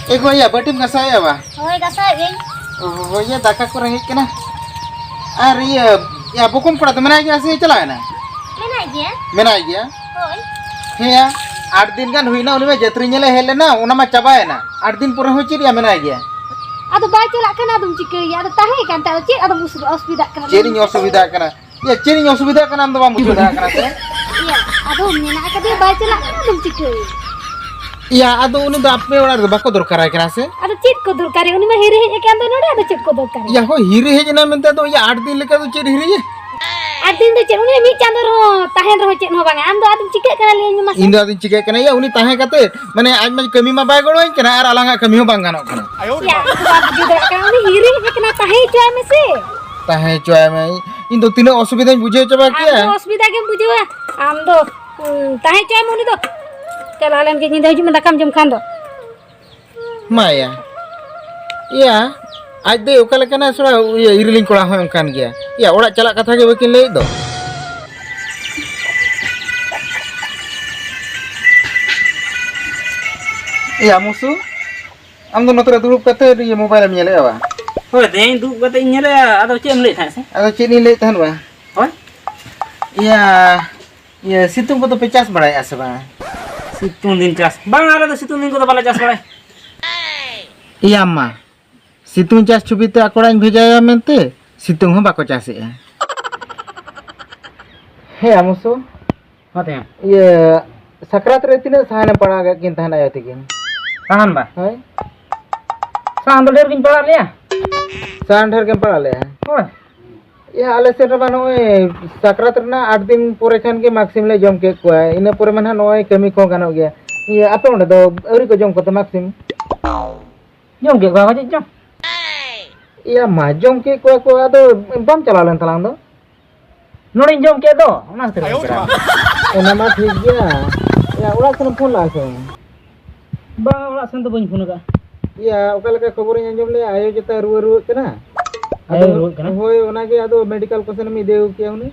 Ego ya batim gasai ya ba. Hoi gasai geng. Oh ya daka ko rengit kena. Ar ya bukum pura temen aja sih cela na. Menai dia. Hoi. He ya 8 दिन kan huina uni me jatri nyele hele na una ma chabae na 8 दिन pura hochi dia menai dia. Ado bai celak kana dum cikai ado tahe kan ta cik ado musuh osbida kana. Ceri nyosubida kana. Ya ceri nyosubida kana am do ba musubida kana se. Iya, ado mena ka dia bai celak kana dum cikai. Ya ado uni do apne orar do bako dorkar ai kana se. Ado cik ko dorkari uni ma hiri he kan do node ado cik ko dorkari. Ya ho hiri he jena mente do ya 8 दिन leka do ceri hiri ye. 8 दिन do cik uni mi chando ro tahen ro cik no bang am do ado cikai kana le mas. Indo adin cike kana ya uni tahe kate mane aj ma kami ma bai goroin kana ar alanga kami ho bang ganok kana. Ya, aku juga kana uni hiri he kana tahe coy me se. Tahe coy me indo tine osubida bujhe coba kia. Am osbida ke bujhe am do tahe coy me uni do. Cala alam ke nyinda hujum dakam jam khan do. Maya. Iya, aj de okala kana sura iriling kola hoy kan gya. Ya orak calak katha ge bakin lei do. Iya musuh. Am do notra durup kate di mobile am nyele ba. Hoi deh duduk kata nyele atau cem leh thang se. Ado cini lei tahan ba. Hoi. Iya. Iya situng ko to pecas barai ase ba. Situng din cas. Bang ada tu situng din ko to bala cas balai. Iya ma. Situng cas cubite akorain bhejaya mente situng ho bako caseya. He amusu. Hoi. Iya sakrat re tina sahane pada ga kin tahan ayo tikin. Tahan ba. Hai. Sahan doler kin pala liya. Sahan dhar ke pada le. Hoi. Ya ale se raba noe sakrat rena 8 दिन pore khan ke maxim le jom ke ko ina pore man noe kami ko gano ge. Iya ape onde do auri ko jom ko to maxim. Jom ke gua wajib jom. Iya ma jom ke ko ado bam chala len talang do. Norin jom ke do. Ona terus. Ona ma thik gya. Ya ora kono phone la ko. Bang orak sen to bain phone ka. Iya okala ka khabor anjom le ayo jeta ruwa kana. Ayo ruwa kana. Hoy ona ge ado medical question mi deu ke uni.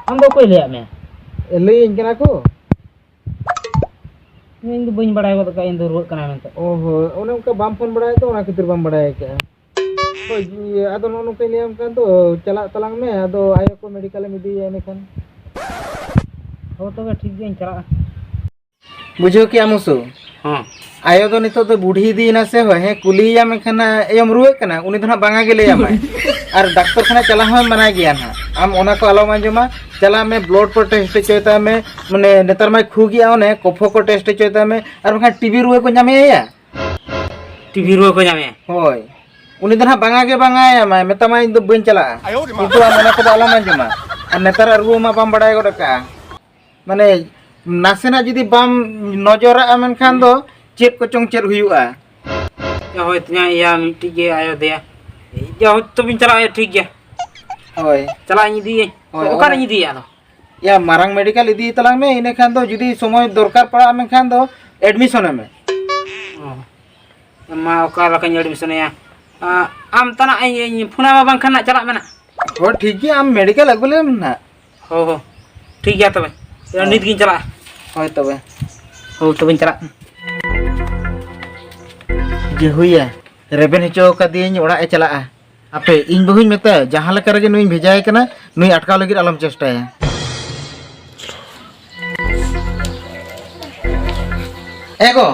Am do koi le me. Lein kana ko. ᱤᱧ ᱫᱚ ᱵᱟᱹᱧ ᱵᱟᱲᱟᱭ ᱜᱚᱫ ᱠᱟᱜ ᱤᱧ ᱫᱚ ᱨᱩᱣᱟᱹᱜ ᱠᱟᱱᱟ ᱢᱮᱱᱛᱮ. ᱚᱦᱚ ᱚᱱᱮ ᱚᱱᱠᱟ ᱵᱟᱢ ᱯᱷᱳᱱ ᱵᱟᱲᱟᱭ ᱛᱚ ᱚᱱᱟ ᱠᱷᱟᱹᱛᱤᱨ ᱵᱟᱢ ᱵᱟᱲᱟᱭ ᱠᱟᱜᱼᱟ. ᱦᱳᱭ ᱟᱫᱚ ᱱᱚᱝᱠᱟᱧ ᱞᱟᱹᱭᱟᱢ ᱠᱟᱱ ᱫᱚ ᱪᱟᱞᱟᱜ ᱛᱟᱞᱟᱝ ᱢᱮ ᱟᱫᱚ ᱟᱭᱳ ᱠᱚ ᱢᱮᱰᱤᱠᱮᱞᱮᱢ ᱤᱫᱤᱭᱟ ᱮᱱᱮᱠᱷᱟᱱ. ᱦᱳᱭ ᱛᱚᱵᱮ ᱴᱷᱤᱠ ᱜᱮᱭᱟᱧ ᱪᱟᱞᱟᱜᱼᱟ. ᱵᱩᱡᱷᱟᱹᱣ ᱵᱩᱡᱷᱟᱹᱣ ᱠᱮᱜᱼᱟ ᱢᱩᱥᱩ. ᱦᱚᱸ. ᱟᱭᱳ ᱫᱚ ᱱᱤᱛᱚᱜ ᱫᱚ ᱵᱩᱰᱷᱤ ᱤᱫᱤᱭᱮᱱᱟ ᱥᱮ ᱦᱮᱸ ᱠᱩᱞᱤᱭᱮᱭᱟᱢ ᱮᱱᱠᱷᱟᱱ ᱮᱭᱚᱢ ᱨᱩᱣᱟᱹᱜ ᱠᱟᱱᱟ ᱩᱱᱤ ᱫᱚ ᱱᱟᱜ ᱵᱟᱝᱟ ᱜᱮ ᱞᱟᱹᱭᱟᱢᱟᱭ. ᱟᱨ ᱰᱟᱠᱛᱚᱨ ᱠᱷᱟᱱᱟ ᱪᱟᱞᱟᱣ ᱦᱚᱸ ᱢᱟᱱᱟ ᱜᱮᱭᱟ ᱱᱟᱜ. ᱟᱢ ᱚᱱᱟ ᱠᱚ ᱟᱞᱚᱢ ᱟᱸᱡᱚᱢᱟ. चला में ब्लड को टेस्ट होय ता में माने नेतार में खुगिया ओने कफो को टेस्ट होय ता में और बखा टीबी रुए को नामे या टीबी रुए को नामे होय उनी दना बांगा के बांगा मा मेता मा इन दो बन चला इतो मने को आलो मान जमा और नेतार रुए मा बाम बडाय गो का माने नासेना जदी बाम नजर आमेन खान दो चेप को चोंग चेर हुयुआ या होय त냐 या मिटी के आयो दे या हो तो बिन चला ठीक गया होय चला इन दी ओका इन दी या या मारंग मेडिकल इदी तलांग में इने खान दो जदी समय दरकार पड़ा में खान दो एडमिशन में मा ओका लका एडमिशन या आम तना फुना मा बांग खाना चला मेना हो ठीक है आम मेडिकल अगुले ना हो ठीक गया तबे नित गिन चला होय तबे हो तबे चला जे हुइया रेबेन हेचो का दिन ओड़ा ए चला आपे इन बहुñ मेता जहां लका रे नुई भेजाय कना नुई अटकाव लगी आलम चेष्टाया एगो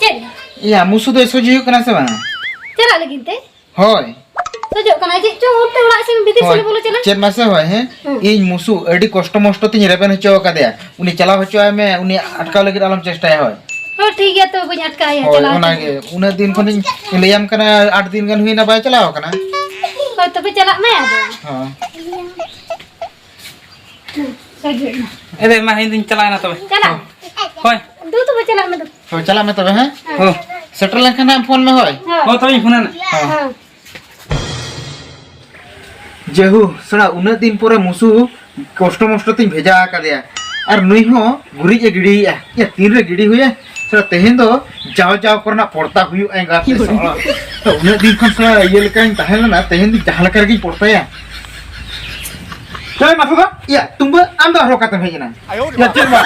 चल या मुसु दो सोजी कना से बा चला लगी ते होय सोजो कना जे चो उठते उड़ा से बिदी से बोलो चला चेन मासे होय है इन मुसु एडी कष्ट मष्ट तिन रेबेन हेचो का दे उनी चला होचो में उनी अटकाव लगी आलम चेष्टाया होय हो ठीक है तो बኝ अटकाया चला ओना गे उना दिन कोन लेयम कना 8 दिन गन हुइना बाय चलाओ कना हो तो पे चला मैं आ हां सोजो एबे मा हिंदिन चला ना तबे चला होय दू तो चला मैं तो हो चला में तबे हैं हो सेटल लखन हम फोन में होय हो तबे फोन ना हां जेहु सड़ा उना दिन पूरा मुसु कष्ट मष्ट तिन भेजा का दिया और नुई हो गुरी जे गिड़ी या तीन रे गिड़ी हुए सड़ा तेहेन दो जाव जाव करना पड़ता हुई एंगा सड़ा तो उना दिन खन सड़ा ये लेका ताहेन ना तेहेन दिन जहां लेकर की पड़ता या Saya maksudnya? Ya, tunggu am dah rokat hej na. Ya coba.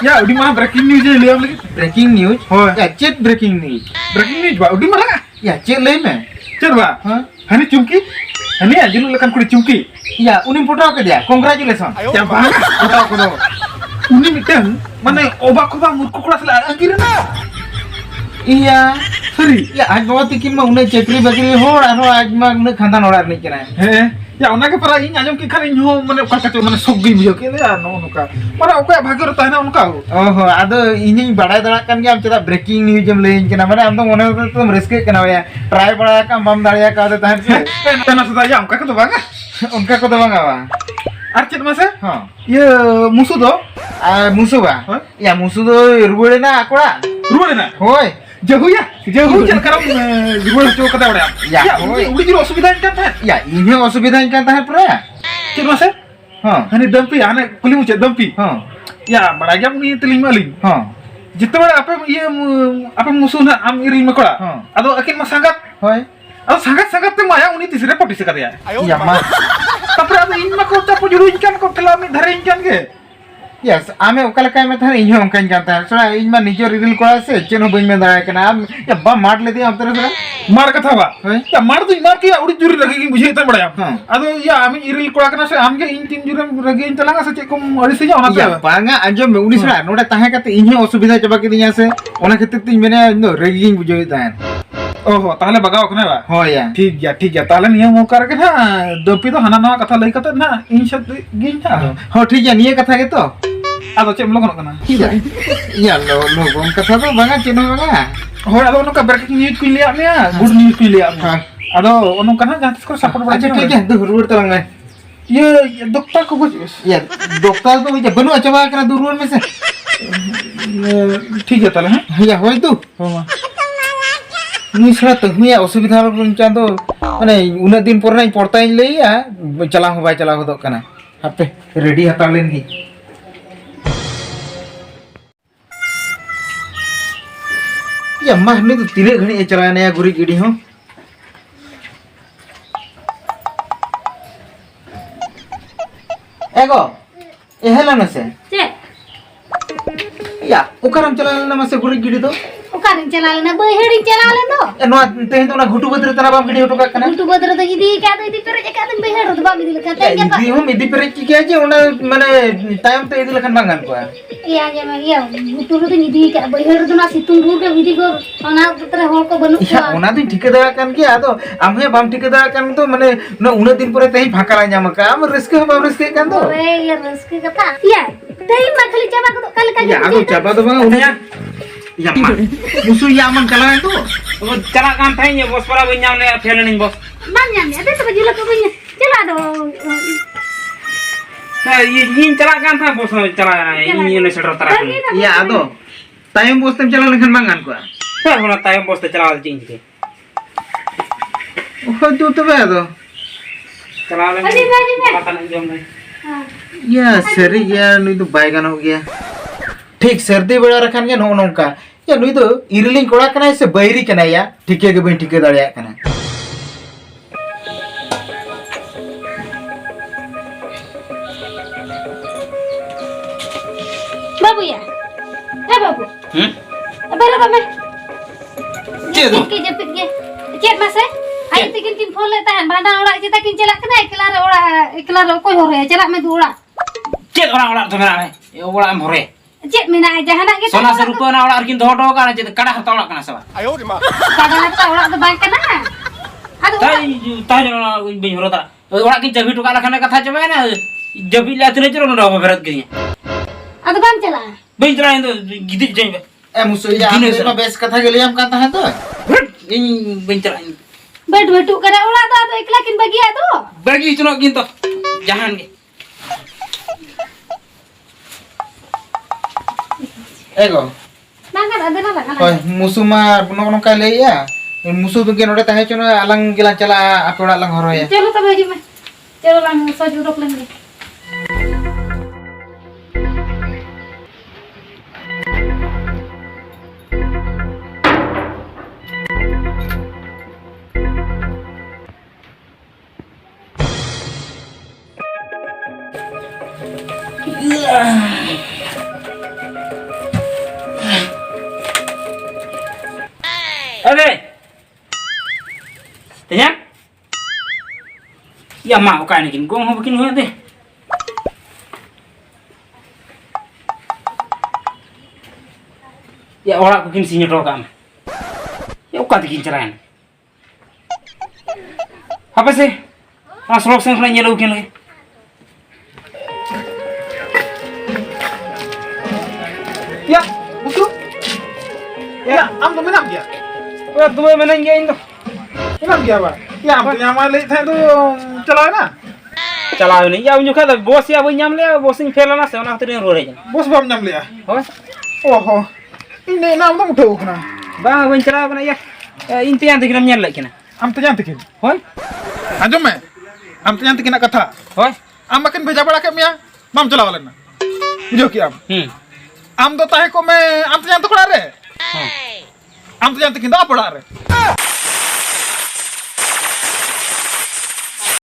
Ya udah mana breaking news ya lihat lagi. Breaking news. Hoi. Ya, chat breaking news. Breaking news Pak. Udah mana? Ya, chat lay me. Coba. Hah? Hani cungki? Hani aja lu lekan kulit cungki. Ya, unim photo ke dia. Congratulations. Ya bang. Photo ko do. Ini mitang mana obak ko bang mutku kelas lah angkir na. Iya. Sorry. Ya, आज बाबा तिकिन मा उन्हें चक्री बकरी हो और आज मा उन्हें खानदान ओड़ा नहीं करा है. Ya ona ke para ini anjom ki khari nyo mane oka kacho mane soggi biyo ke ya no nuka. Mane oka bhagor tahna unka. Oh, ado ini badai darat kan क्या हम चला breaking news जम लें कि ना मैंने हम तो उन्हें तो रिस्क करना है ट्राई बड़ा का बम दाड़िया का दे ताहन से Tena sudah ya onka ke to banga. उनका को तो बंगा बा Ar chet mase? हाँ Ye musuh do. मुसु बा Hah? या मुसु तो रुबड़े ना आकोड़ा Ruwe na. होय Jahu ya. Jahu jan karam ruwe cho kata udah. Ya, udah jiro asubida kan ta. या इन्हें असुविधा इनका ताहन पर Chet mase? हाँ Hani dampi ane kuli mucet dampi. हाँ Ya bada jam ni teling maling. हाँ Jita bada apa musuh na am iri makola. Hah. Ado akin masangat. होय Ado sangat-sangat te maya uni tisre poti sekat ya. या मा Tapre ado in mako tapu juru inkan ko kelami dhare inkan ke. Yes आमे ओकला काय में था इन्हें उनका जानता है सो इन में निजो रिवील कोड़ा से चेनो बइन में दाड़ा कना अब या बा मार लेते हम तरह से Mar kata ba. Hah? Ya mar tu mar ki uri juri lagi ki bujhe tan bada. Hah. Ado ya ami iril kola kana se amge in tin juri lagi in talanga se cek kom ori se ona या ta. बांगा अंजम में उनिस रा नोडा ताहे कते इन्हें असुविधा चबा के दिया से ओना खेते तीन मने नो रेगिंग बुझो ताहन Oh, tahle bagaw kana ba. हो या ठीक ya tahle niya mo kar ke na dopi to hana nawa katha lai kata na in shat gin ta. हो ठीक है निये कथा के तो Ado cek mlo kana. या या लो बम कथा तो बांगा चेनो बांगा Hoi ado ono ka breaking news ku lihat ya, good news ku lihat. Hah. Ado ono kana jangan skor support bada. अच्छा ठीक है तो रुड़ तलंग में Ye dokter ko bos. या डॉक्टर तो मुझे बनो अच्छा करा दूर में से ठीक है tahle ha. या होय तू Oh. निसरा तो हुई असुविधा रुंचा तो माने उना दिन पर नहीं पड़ता इन लइया चला हो बाय चला हो दो कना हापे रेडी हता लेन की या माह ने तो तिने घणी चला नया गुरी गिडी हो एगो एहला न से Cek, या ओकरम चला न मसे गुरी गिडी तो ukarin celalan na heading celalan do. नो तेन तो ना घुटू बदरे तना बाम गिडी हटो का कना Untuk badar do idi ka do idi pere ka do beher do bagi dil kata ya pak. दी हम इदी पेरे की क्या जे उना माने टाइम तो इदी लखन बांगन को Iya aja mah iya. Butuh do idi ka beher do na situng ru ke idi ko ona putra hol ko banu या ko. उना दिन ठिके दरा कान की आदो आमे बाम ठिके दरा कान तो माने न उना दिन परे तही फाका ला जाम का हम रिस्क हम रिस्क कान तो Ore ya rezeki kata. Iya. Tadi mah kali coba ko kali kali. या आगो चाबा तो बांगा उना या मा मुसु या मन चला तो चला kan tanya bos para banyak le felen ning bos. Mana ni? Ada tu jula ko punya. Jula do. Nah, yin cala kan tha bos cala ini le sedar tara. या आदो टाइम बोस्तम चला लखन बांगन को Nah, hona tayam bos te cala jing ke. ओ तो तो बे आदो Cala le. Adi, adi, adi. Matan jom le. या सरी या नुई तो बायगान हो गया ठीक सर्दी बड़ा रखन के नो नोका या नुई तो इरलिंग कोड़ा कना से बैरी कना या ठीके के बन ठीके दड़या कना Babu ya. Babu. Bara ba me. Cik tu? Ke jepit ke. Cek mas eh. Ayo tikin kin phone le tahan bandang ora kita kin celak kena iklar ora koi hore celak me du ora. Cek orang tu mena le. Orang am hore. Cek mina jahanak ke. Sona serupa na orang kin dodo kana cek kada harta orang kana sawa. Kadang ta ora tu bang kena. Aduh. Tai orang bin hore ta. Orang kin jabi tu kana kana katha coba na. Jabi la tune chero na berat gini. Aduh bang celak. Bin tera itu gidi jeng. ए मुसु या Gini, आपने sir. में base कथा के लिए हम कहता है तो Ini bin tera. Bed betu kena ora tu adu ikla kin bagi adu. Bagi itu nak ginto. Jangan ke. एगो Nangkat ada nala kana. ओए मुसु मा नो नो का ले या मुसु तो के नोडे ताहे चनो अलंग गिला चला आकोड़ा लंग हरो या Chalo ta baju me. Chalo lang sa jurok lang ni. Oke. Tanya? Ya mau kan ini, gua mau bikin gue deh. Ya orang bikin sini kam. Ya ukat bikin cerain. Apa sih? Langsung langsung kena nyelo bikin lagi. Ya, buku. Ya, am tuh menang ya. Wah, dua menang gain tuh. Menang ya, Pak. Ya, am tuh nyama lek teh tuh celah na. Cala ini ya unjuk kata bos ya nyam le bos ini fela na seona tuh rore aja. Bos bam nyam ya. Oh, Oh. Ini nam tuh udah kena. bang wen cara apa ya? Inti yang tiga nyel lagi na. Am tuh nyantikin. Hoi, Anjom me. Am tuh nyantikin nak kata. hoi. Am makin beja bala ke mia. Mam celah walen na. Bujo ki am. Am tuh tahe ko me am tuh nyantuk re. Am tuh nyantikin dah apa re.